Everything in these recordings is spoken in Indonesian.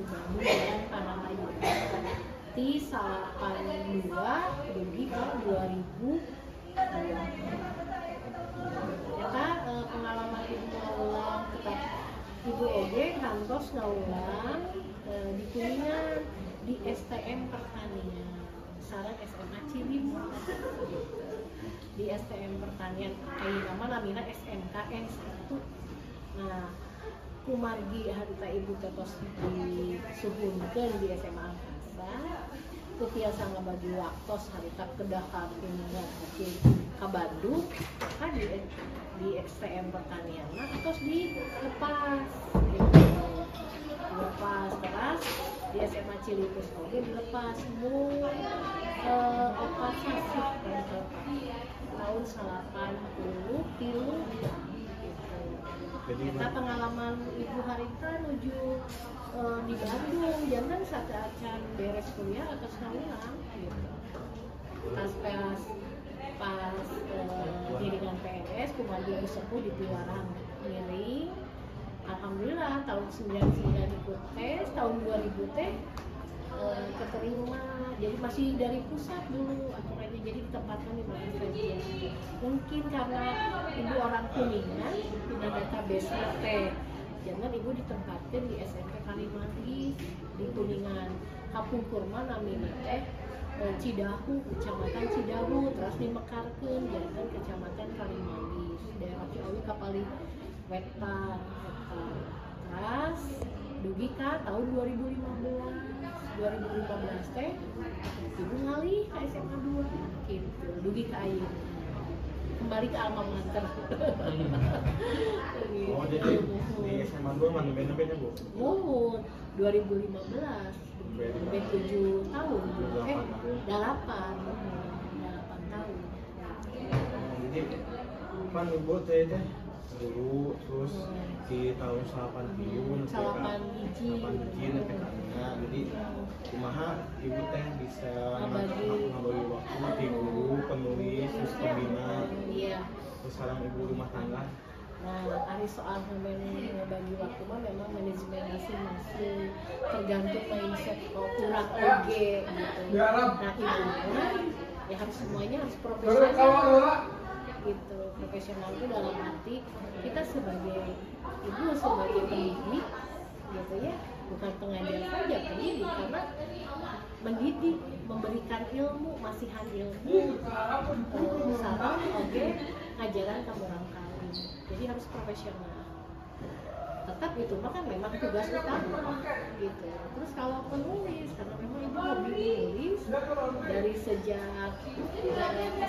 Tubangu dan Panalayu di 82 dugi ke 2000 eta pengalaman ibu ngaulang tetap ibu oge kantos ngaulang di Kuningan di STM Pertanian sareng SMA Cibinong di STM Pertanian ayeuna namina SMK N1. Nah kumargi harita ibu tetos disuhunkeun di SMA Angkasa teu tiasa ngabagi waktos harita kedah ka Kuningan ka Bandung maka di STM Pertanian nah terus dilepas terus di SMA Cilipus oge dilepas opat sasih tahun 80 tilu kita pengalaman ibu harita nuju di Bandung jangan satu acan beres kuliah atau ngaulang gitu pas giringan PNS kumaha sepuh di Piwarang miring alhamdulillah tahun 99 ikut tes tahun 2000 teh keterima jadi masih dari pusat dulu aturannya jadi ditempatkan di mana saja mungkin karena ibu orang Kuningan punya database teh jangan ibu ditempatkan di SMP Kalimanggis di Kuningan kapungkurma namanya teh Cidahu, Kecamatan Cidahu, terus dimekarkeun jangan Kecamatan Kalimanggis daerah Ciawi kapali wetan terus dugi ka tahun 2015 teh ibu ngalih ke SMA 2 gitu dugi ka ayeuna kembali ke alma mater. Oh jadi di SMA 2 mana beda-beda bu? 2015 lebih 7 tahun 8 tahun jadi kan ibu teh dulu terus di tahun 80 hiji sampai karena jadi kumaha ibu teh bisa ngabagi waktu di guru penulis terus pembina terus sekarang ibu rumah tangga. Nah, hari soal membagi waktu mah memang manajemen masing-masing tergantung mindset kurang oge gitu. Nah, ibunya ya harus semuanya harus profesional. Gitu. Profesional itu dalam arti kita sebagai ibu sebagai pendidik gitu ya, bukan pengajar saja pendidik karena mendidik, memberikan ilmu, masihan ilmu, sarang oge ngajaran kamu orang kali. Jadi harus profesional. Tetap itu mah kan memang tugas utama gitu. Terus kalau penulis karena memang ibu hobi menulis dari sejak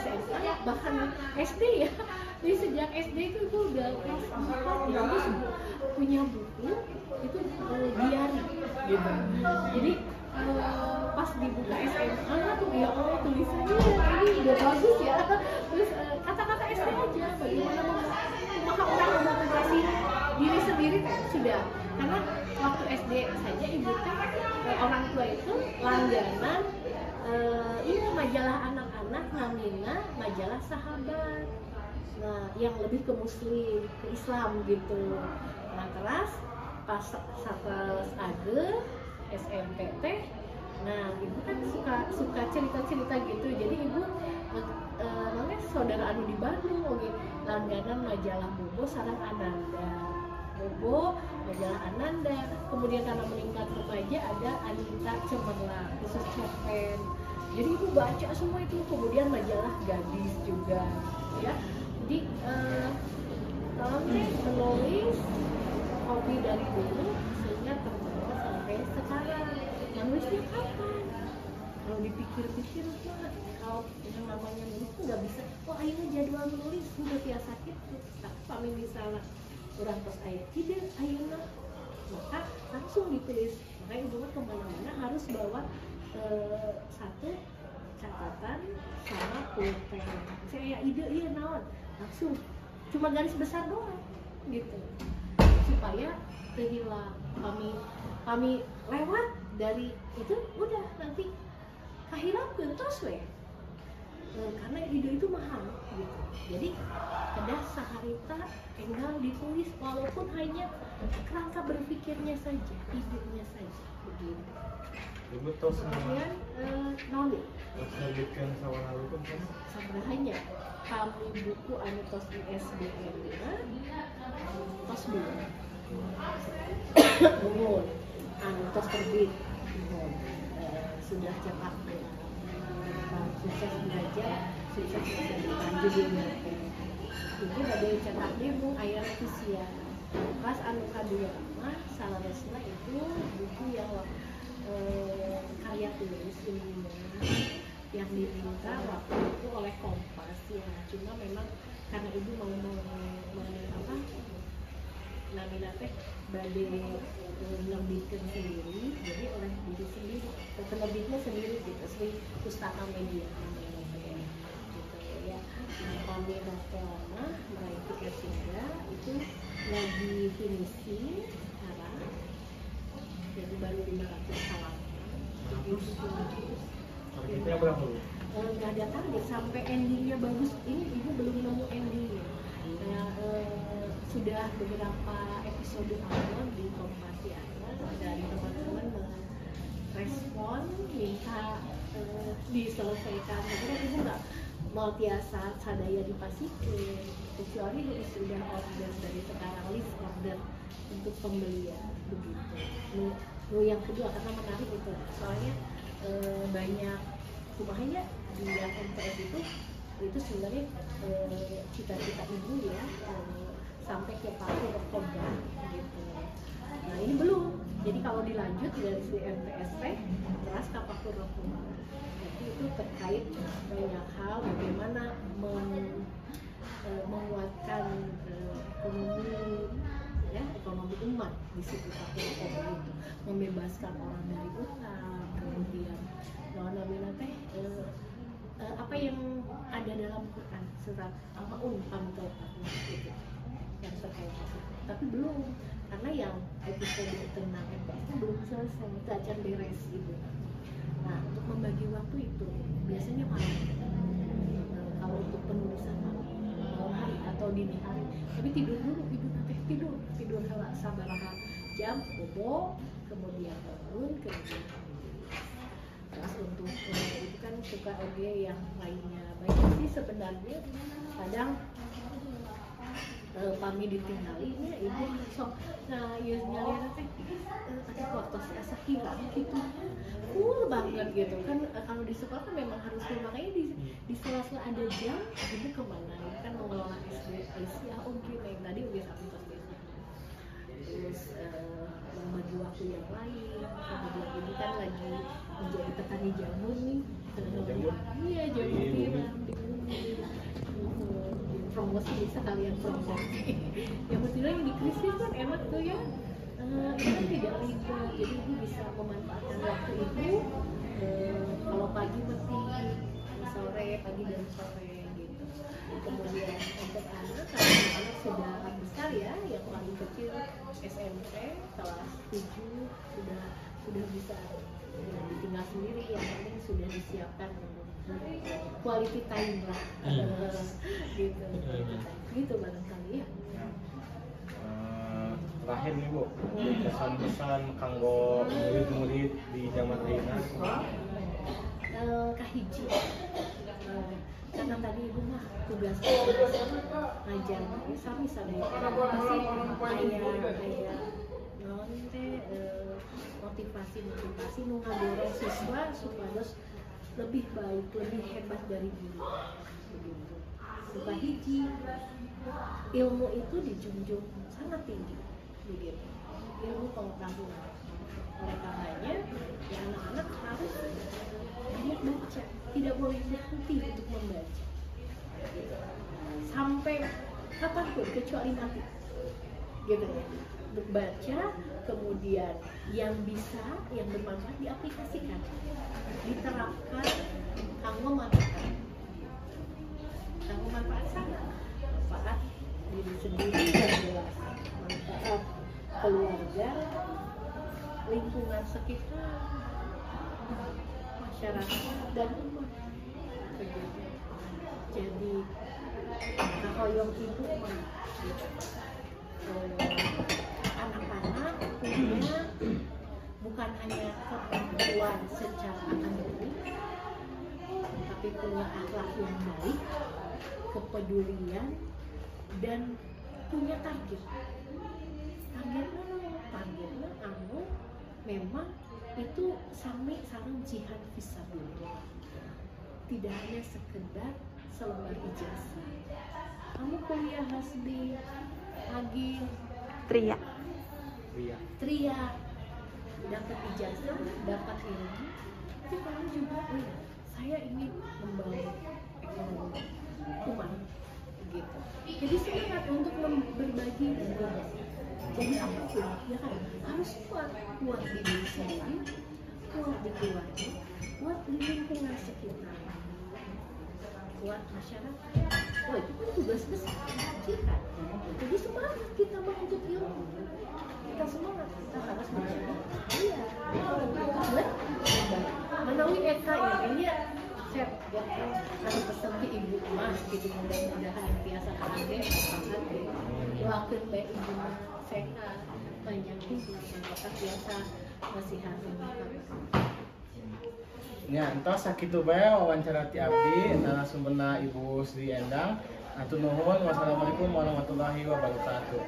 SMA bahkan SD ya. Jadi sejak SD itu ibu udah kelas 4 ibu punya buku itu diary gitu. Jadi pas dibuka SMA tuh ya Allah tulisannya ini udah bagus ya. Terus kata-kata SD aja bagaimana maka orang memotivasi diri sendiri kan sudah karena waktu SD saja ibu teh orang tua itu langganan ini majalah anak-anak namanya majalah Sahabat. Nah yang lebih ke Muslim ke Islam gitu. Nah terus pas kelas age SMP teh nah ibu kan suka cerita-cerita gitu jadi ibu namanya saudara anu di Bandung oke langganan majalah Bobo sareng Ananda Bobo majalah Ananda kemudian karena meningkat remaja ada Anita Cemerlang khusus cerpen jadi ibu baca semua itu kemudian majalah Gadis juga ya jadi kalau menulis hobi dari dulu sehingga terbawa sampai sekarang nulisnya kapan? Kalau dipikir-pikir kalau yang namanya nulis tuh nggak bisa. Oh akhirnya jadwal nulis sudah biasa gitu. Tak pamit misalnya orang pas ayat tidak akhirnya maka langsung ditulis. Makanya ibu kemana-mana harus bawa satu catatan sama pulpen. Saya ide iya naon langsung cuma garis besar doang gitu supaya terhilang kami lewat dari itu udah nanti kahilapkeun terus we karena ide itu mahal gitu jadi kedah saharita enggal ditulis walaupun hanya kerangka berpikirnya saja idenya saja Ibu tahu semua. Kemudian knowledge. Terbitkan sawana rukun kan? Sabrahanya kami buku anu tos ISBN tos belum. Belum. Anu tos terbit. Sudah cetak. Sukses belajar, sukses lanjut judulnya. Jadi ada cetak ibu ayat usia. Pas anu kadua mah salarosna itu buku yang karya tulis ilmiah yang diminta waktu itu oleh Kompas ya. Cuma memang karena ibu mau apa namanya teh bade menerbitkan sendiri, jadi oleh diri sendiri penerbitnya sendiri gitu, Sri Pustaka Media namanya gitu ya. Kami lama meraih tiket tiga itu lagi finishing sekarang, jadi baru 500 halaman. Targetnya berapa Bu? Nggak ada target sampai endingnya bagus. Ini ibu belum nemu endingnya. Sudah beberapa episode awal di Kompas ya, dari teman-teman merespon minta diselesaikan. Jadi ibu nggak mau tiasa sadaya dipasifin, kecuali ibu sudah order dari sekarang, list order untuk pembelian begitu. Yang kedua karena menarik itu, soalnya banyak rumahnya di yang MTS itu sebenarnya cita-cita ibu ya, sampai ke Paku Oktober gitu. Nah ini belum, jadi kalau dilanjut dari si MTSP terus ke Paku Oktober, jadi itu terkait banyak hal, bagaimana menguatkan ekonomi umat di situ Paku Oktober itu, membebaskan orang dari utang, kemudian apa yang ada dalam Quran surat Al-Maun gitu yang terkait itu. Tapi belum, karena yang episode tentang MTS itu belum selesai, itu akan beres gitu. Nah untuk membagi waktu itu biasanya malam, kalau untuk penulisan malam hari atau dini hari, tapi tidur dulu ibu nanti tidur hela sabaraha jam bobo, kemudian bangun, kemudian terus untuk itu kan suka yang lainnya banyak sih sebenarnya. Kadang kami ditinggalinnya ibu sok nah ya nyalian teh ada waktu asa hilang gitu full banget gitu kan. Kalau di sekolah kan memang harus full, makanya di sela-sela ada jam ibu kemana kan mengelola SD Aisyah yang tadi udah satu biasa, terus membagi waktu yang lain. Kemudian ini kan lagi menjadi petani jamur nih, iya jamur tiram di bumi, promosi sekalian promosi. Yang betul yang di krisis kan enak tuh ya, itu kan tidak ribet, jadi ibu bisa memanfaatkan waktu itu. Kalau pagi metik, sore pagi dan sore gitu. Kemudian untuk anak, karena anak sudah besar ya, yang paling kecil SMP kelas 7 sudah bisa ditinggal sendiri, yang penting sudah disiapkan quality time lah gitu barangkali ya. Terakhir nih Bu, pesan-pesan kanggo murid-murid di zaman Ayeuna kahiji, karena tadi ibu mah tugas ngajar sami sadaya pasti aya motivasi nu ngadorong siswa supaya lebih baik, lebih hebat dari dulu begitu. Suka hiji, ilmu itu dijunjung sangat tinggi begitu, ilmu pengetahuan. Oleh karenanya ya anak-anak harus banyak baca, tidak boleh berhenti untuk membaca gitu. Sampai kapanpun kecuali mati gitu ya, untuk baca. Kemudian yang bisa, yang bermanfaat diaplikasikan, diterapkan, kanggo manfaat sana, manfaat diri sendiri dan jelas, manfaat keluarga, lingkungan sekitar, masyarakat dan umat begitu. Jadi kahoyong ibu anak-anak punya bukan hanya kemampuan secara akademik, tapi punya akhlak yang baik, kepedulian, dan punya target. Targetnya anu memang itu sami sareng jihad fisabilillah. Tidak hanya sekedar selembar ijazah. Kamu kuliah di lagi Tria dapat ijazah, dapat ilmu, tapi kamu juga saya ingin membangun ekonomi umat gitu. Jadi semangat untuk berbagi ilmu. Jadi apapun ya kan harus kuat di diri sendiri, kuat di keluarga, kuat di lingkungan sekitar, kuat masyarakat. Oh itu kan tugas besar kita. Jadi semangat kita menuntut ilmu. Kita semangat, kita harus menjadi menawi Eka ini ya saya harus pesan ke ibu mas gitu, mudah-mudahan biasa kami doakan baik ibu mas sehat banyak kita biasa masih harus ya entah sakit tuh bae wawancara ti abdi narasumberna Ibu Sri Endang. Atur nuhun. Wassalamualaikum warahmatullahi wabarakatuh.